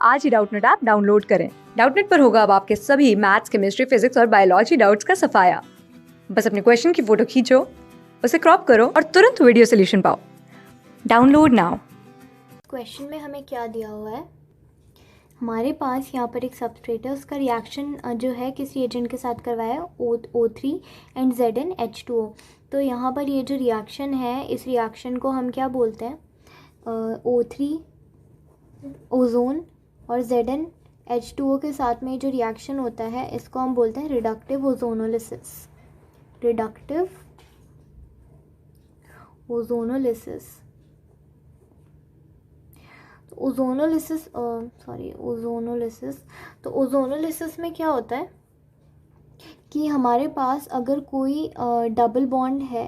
आज ही Doubtnut app download करें। Doubtnut पर होगा अब आपके सभी मैथ्स, केमिस्ट्री, फिजिक्स और बायोलॉजी डाउट्स का सफाया। बस अपने क्वेश्चन की फोटो खींचो, उसे क्रॉप करो और तुरंत वीडियो सोल्यूशन पाओ। Download now. क्वेश्चन में हमें क्या दिया हुआ है, हमारे पास यहाँ पर एक सबस्ट्रेट है, उसका रिएक्शन जो है किस रिएजेंट के साथ करवाया है, O3 एंड ZnH2O। तो यहाँ पर ये जो रिएक्शन है, इस रिएक्शन को हम क्या बोलते हैं, O3 ओजोन और ZnH2O के साथ में जो रिएक्शन होता है इसको हम बोलते हैं reductive ozonolysis. Reductive ozonolysis. Ozonolysis तो ओजोनोलिसिस में क्या होता है कि हमारे पास अगर कोई डबल बॉन्ड है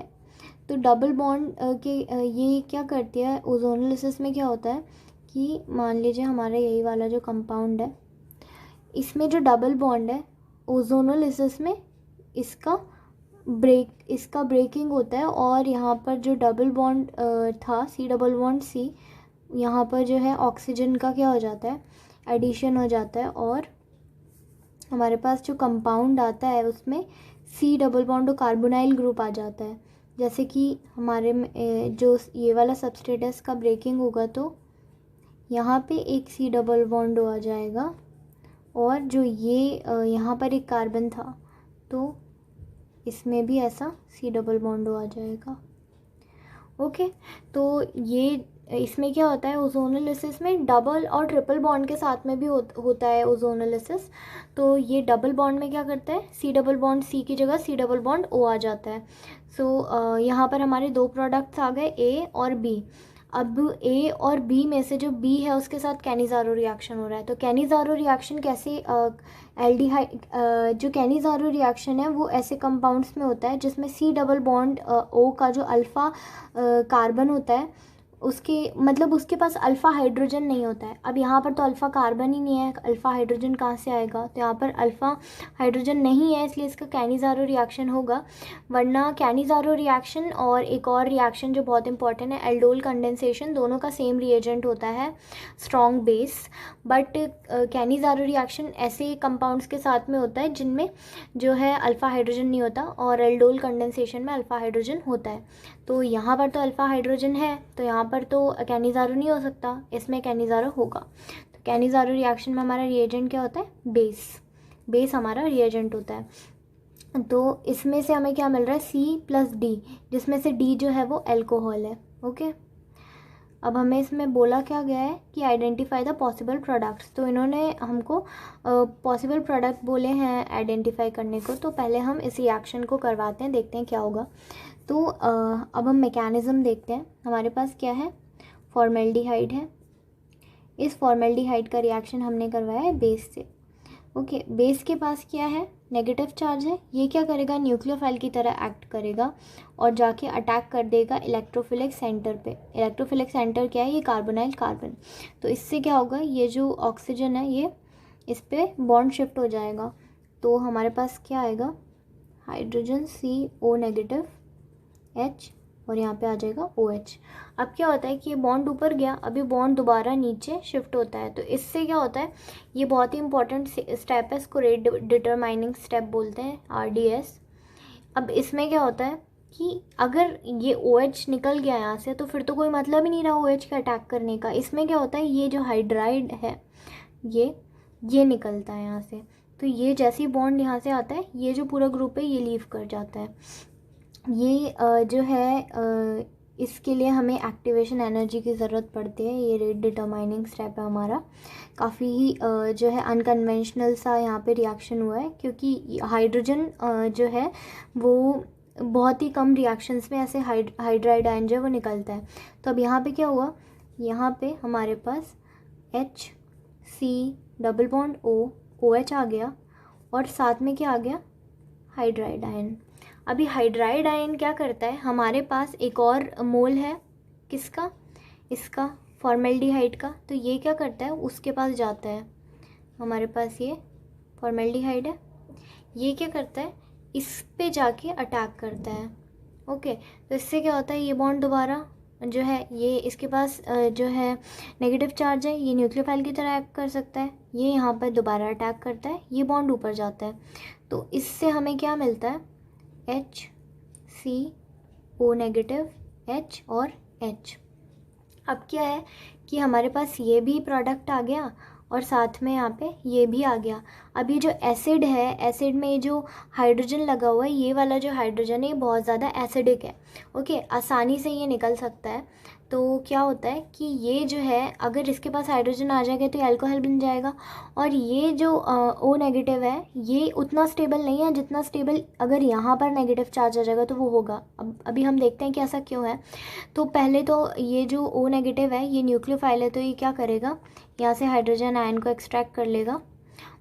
तो डबल बॉन्ड के ये क्या करती है, ओजोनोलिसिस में क्या होता है कि मान लीजिए हमारा यही वाला जो कंपाउंड है, इसमें जो डबल बॉन्ड है ओजोनोलिसिस में इसका ब्रेकिंग होता है और यहाँ पर जो डबल बॉन्ड था C, यहाँ पर जो है ऑक्सीजन का क्या हो जाता है, एडिशन हो जाता है और हमारे पास जो कंपाउंड आता है उसमें C डबल बॉन्ड और कार्बोनाइल ग्रुप आ जाता है। जैसे कि हमारे में जो ये वाला सबस्ट्रेट है इसका ब्रेकिंग होगा तो यहाँ पे एक C डबल बॉन्ड आ जाएगा और जो ये यहाँ पर एक कार्बन था तो इसमें भी ऐसा C डबल बॉन्ड आ जाएगा। ओके, तो ये इसमें क्या होता है, ओजोनोलिसिस में डबल और ट्रिपल बॉन्ड के साथ में भी होता है ओजोनोलिसिस। तो ये डबल बॉन्ड में क्या करता है, C डबल बॉन्ड C की जगह C डबल बॉन्ड O आ जाता है। सो यहाँ पर हमारे दो प्रोडक्ट्स आ गए A और B। अब A और B में से जो B है उसके साथ कैनिज़ारो रिएक्शन हो रहा है। तो कैनिज़ारो रिएक्शन कैसे, एल्डिहाइड जो कैनिज़ारो रिएक्शन है वो ऐसे कंपाउंड्स में होता है जिसमें C डबल बॉन्ड O का जो अल्फ़ा कार्बन होता है उसके मतलब उसके पास अल्फ़ा हाइड्रोजन नहीं होता है। अब यहाँ पर तो अल्फ़ा कार्बन ही नहीं है, अल्फ़ा हाइड्रोजन कहाँ से आएगा, तो यहाँ पर अल्फ़ा हाइड्रोजन नहीं है इसलिए इसका कैनिज़ारो रिएक्शन होगा। वरना कैनिज़ारो रिएक्शन और एक और रिएक्शन जो बहुत इंपॉर्टेंट है, एल्डोल कंडेंसेशन, दोनों का सेम रिएजेंट होता है, strong base. But Cannizzaro reaction ऐसे कंपाउंड्स के साथ में होता है जिनमें जो है अल्फ़ा हाइड्रोजन नहीं होता और एल्डोल कंडेंसेशन में अल्फ़ा हाइड्रोजन होता है। तो यहाँ पर तो अल्फ़ा हाइड्रोजन है तो यहाँ पर तो कैनिज़ारो नहीं हो सकता, इसमें कैनिज़ारो होगा। तो कैनिज़ारो रिएक्शन में हमारा रिएजेंट क्या होता है, बेस हमारा रिएजेंट होता है। तो इसमें से हमें क्या मिल रहा है, C+D, जिसमें से D जो है वो एल्कोहल है। ओके, अब हमें इसमें बोला क्या गया है कि आइडेंटिफाई द पॉसिबल प्रोडक्ट्स। तो इन्होंने हमको पॉसिबल प्रोडक्ट बोले हैं आइडेंटिफाई करने को। तो पहले हम इस रिएक्शन को करवाते हैं, देखते हैं क्या होगा। तो अब हम मैकेनिज़्म देखते हैं। हमारे पास क्या है, फॉर्मेल्डिहाइड है। इस फॉर्मेल्डिहाइड का रिएक्शन हमने करवाया है बेस से। ओके, बेस के पास क्या है, नेगेटिव चार्ज है। ये क्या करेगा, न्यूक्लियोफाइल की तरह एक्ट करेगा और जाके अटैक कर देगा इलेक्ट्रोफिलिक सेंटर पे। इलेक्ट्रोफिलिक सेंटर क्या है, ये कार्बोनाइल कार्बन। तो इससे क्या होगा, ये जो ऑक्सीजन है ये इस पर बॉन्ड शिफ्ट हो जाएगा। तो हमारे पास क्या आएगा, हाइड्रोजन CO नेगेटिव H और यहाँ पे आ जाएगा OH। अब क्या होता है कि ये बॉन्ड ऊपर गया, अभी बॉन्ड दोबारा नीचे शिफ्ट होता है। तो इससे क्या होता है, ये बहुत ही इंपॉर्टेंट स्टेप है, इसको रेट डिटरमाइनिंग स्टेप बोलते हैं, RDS। अब इसमें क्या होता है कि अगर ये OH निकल गया यहाँ से तो फिर तो कोई मतलब ही नहीं रहा OH का अटैक करने का। इसमें क्या होता है, ये जो हाइड्राइड है ये निकलता है यहाँ से। तो ये जैसे ही बॉन्ड यहाँ से आता है, ये जो पूरा ग्रुप है ये लीव कर जाता है। ये जो है इसके लिए हमें एक्टिवेशन एनर्जी की ज़रूरत पड़ती है। ये रेट डिटरमाइनिंग स्टेप है हमारा। काफ़ी ही जो है अनकन्वेंशनल सा यहाँ पे रिएक्शन हुआ है क्योंकि हाइड्रोजन जो है वो बहुत ही कम रिएक्शंस में ऐसे हाइड्राइड आयन जो है वो निकलता है। तो अब यहाँ पे क्या हुआ, यहाँ पे हमारे पास HC डबल बॉन्ड OH आ गया और साथ में क्या आ गया, हाइड्राइड आयन। अभी हाइड्राइड आयन क्या करता है, हमारे पास एक और मोल है किसका, इसका फॉर्मेल्डिहाइड का। तो ये क्या करता है, उसके पास जाता है, हमारे पास ये फॉर्मेल्डिहाइड है, ये क्या करता है, इस पे जाके अटैक करता है। ओके, तो इससे क्या होता है, ये बॉन्ड दोबारा जो है ये इसके पास जो है नेगेटिव चार्ज है, ये न्यूक्लियोफाइल की तरह एक्ट कर सकता है, ये यहाँ पर दोबारा अटैक करता है, ये बॉन्ड ऊपर जाता है, तो इससे हमें क्या मिलता है, HCO नेगेटिव, H और H। अब क्या है कि हमारे पास ये भी प्रोडक्ट आ गया और साथ में यहाँ पे ये भी आ गया। अब ये जो एसिड है, एसिड में ये जो हाइड्रोजन लगा हुआ है, ये वाला जो हाइड्रोजन है ये बहुत ज़्यादा एसिडिक है, ओके, आसानी से ये निकल सकता है। तो क्या होता है कि ये जो है अगर इसके पास हाइड्रोजन आ जाएगा तो ये अल्कोहल बन जाएगा, और ये जो O नेगेटिव है ये उतना स्टेबल नहीं है जितना स्टेबल अगर यहाँ पर नेगेटिव चार्ज आ जाएगा तो वो होगा। अब अभी हम देखते हैं कि ऐसा क्यों है। तो पहले तो ये जो O नेगेटिव है ये न्यूक्लियोफाइल है, तो ये क्या करेगा, यहाँ से हाइड्रोजन आयन को एक्सट्रैक्ट कर लेगा।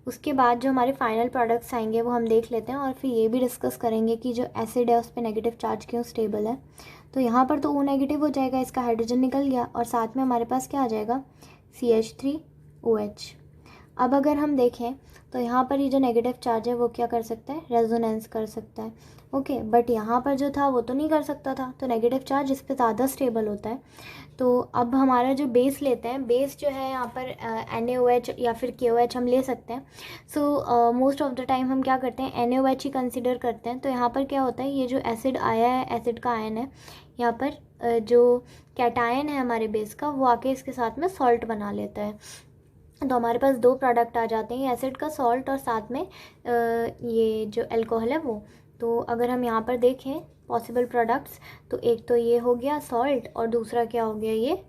उसके बाद जो हमारे फाइनल प्रोडक्ट्स आएंगे वो हम देख लेते हैं, और फिर ये भी डिस्कस करेंगे कि जो एसिड है उस पर नेगेटिव चार्ज क्यों स्टेबल है। तो यहाँ पर तो O नेगेटिव हो जाएगा, इसका हाइड्रोजन निकल गया, और साथ में हमारे पास क्या आ जाएगा, CH3OH। अब अगर हम देखें तो यहाँ पर ये जो नेगेटिव चार्ज है वो क्या कर सकता है, रेजोनेंस कर सकता है, ओके, बट यहाँ पर जो था वो तो नहीं कर सकता था, तो नेगेटिव चार्ज इस पर ज़्यादा स्टेबल होता है। तो अब हमारा जो बेस लेते हैं, बेस जो है यहाँ पर NaOH या फिर KOH हम ले सकते हैं। So most of the time हम क्या करते हैं, NaOH ही कंसिडर करते हैं। तो यहाँ पर क्या होता है, ये जो एसिड आया है, एसिड का आयन है, यहाँ पर जो कैटायन है हमारे बेस का वो आके इसके साथ में सॉल्ट बना लेता है। तो हमारे पास दो प्रोडक्ट आ जाते हैं, एसिड का सॉल्ट और साथ में ये जो अल्कोहल है वो। तो अगर हम यहाँ पर देखें पॉसिबल प्रोडक्ट्स, तो एक तो ये हो गया सॉल्ट और दूसरा क्या हो गया, ये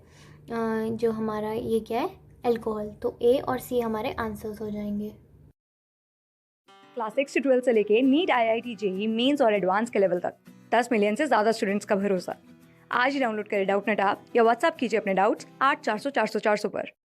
जो हमारा ये क्या है, अल्कोहल। तो A और C हमारे आंसर्स हो जाएंगे। क्लास 6 से 12 से लेके नीट, IIT, JEE मेंस और एडवांस के लेवल तक 10 मिलियन से ज़्यादा स्टूडेंट्स का भरोसा। आज ही डाउनलोड करें डाउटनेट ऐप या व्हाट्सएप कीजिए अपने डाउट्स 8400 400 400 पर।